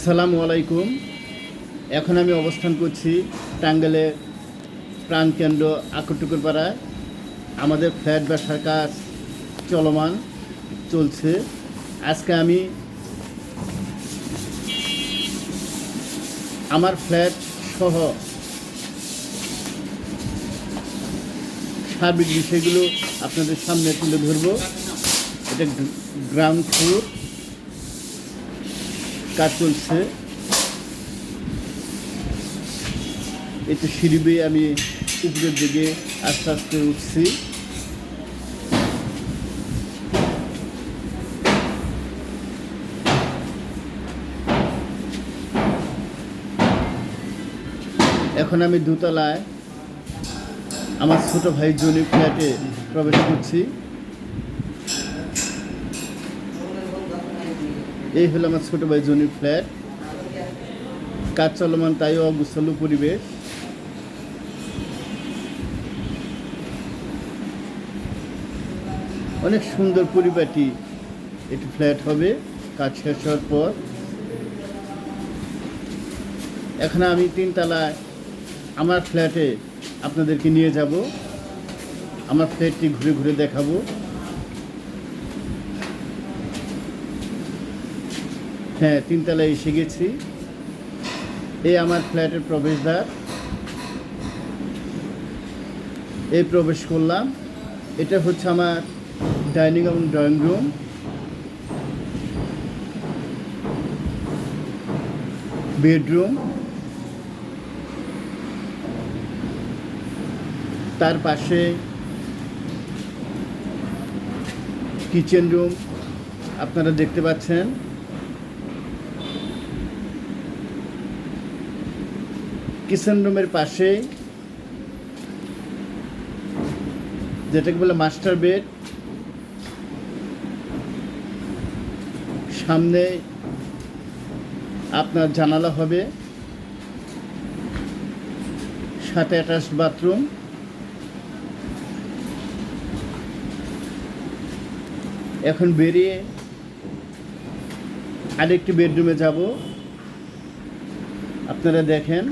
আসসালামু আলাইকুম। এখন আমি অবস্থান করছি টাঙ্গাইলের প্রাণকেন্দ্র আকরটুকুর পাড়ায়। আমাদের ফ্ল্যাট বাসার কাজ চলমান চলছে। আজকে আমি আমার ফ্ল্যাট সহ সার্বিক বিষয়গুলো আপনাদের সামনে তুলে ধরব। এটা গ্রাউন্ড ফ্লোর, কাজ চলছে। একটু সিঁড়ি বেয়ে আমি উপরের দিকে আস্তে আস্তে উঠছি। এখন আমি দোতলায় আমার ছোট ভাই জনির ফ্ল্যাটে প্রবেশ করছি। এই হলো আমার ছোট ভাই জনির ফ্ল্যাট। কাজ চলমান, তাই অগুছালো পরিবেশ। অনেক সুন্দর পরিপাটি একটি ফ্ল্যাট হবে কাজ শেষ হওয়ার পর। এখন আমি তিনতলায় আমার ফ্ল্যাটে আপনাদেরকে নিয়ে যাব। আমার ফ্ল্যাটটি ঘুরে ঘুরে দেখাবো। হ্যাঁ, তিনতলায় এসে গেছি। এই আমার ফ্ল্যাটের প্রবেশদ্বার। এই প্রবেশ করলাম। এটা হচ্ছে আমার ডাইনিং এবং ড্রয়িং রুম। বেডরুম, তার পাশে কিচেন রুম আপনারা দেখতে পাচ্ছেন। কিচেন রুমের পাশে যেটাকে বলে মাস্টার বেড, সামনে আপনার জানালা হবে, সাথে অ্যাটাচড বাথরুম। এখন বেরিয়ে আরেকটি বেডরুমে যাব। আপনারা দেখেন।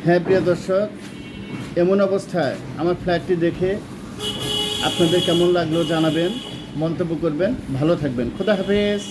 হ্যাঁ প্রিয় দর্শক, এমন অবস্থায় আমার ফ্ল্যাটটি দেখে আপনাদের কেমন লাগলো জানাবেন, মন্তব্য করবেন। ভালো থাকবেন। খোদা হাফেজ।